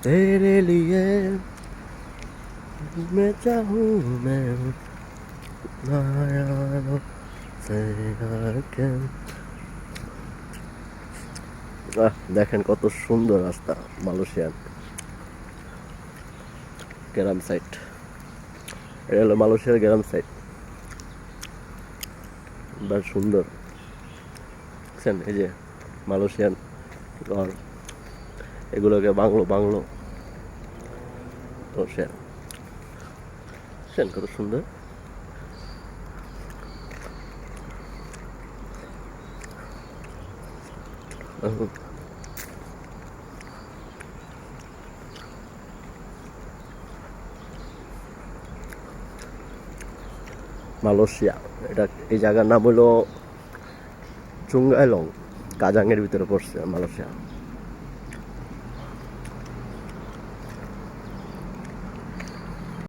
तेरे लिए मैं चाहूँ मैं माया से आके দেখেন কত সুন্দর রাস্তা মালয়েশিয়ান গ্রাম সাইড এটা হলো মালয়েশিয়ার গ্রাম সাইড বেশ সুন্দর দেখছেন এই যে মালয়েশিয়ান ঘর এগুলোকে বাংলো বাংলো মালয়েশিয়ান দেখছেন কত সুন্দর মালয়েশিয়া এটা এই জায়গার নাম হলো চুঙ্গাইলং কাজাংয়ের ভিতরে পড়ছে মালয়েশিয়া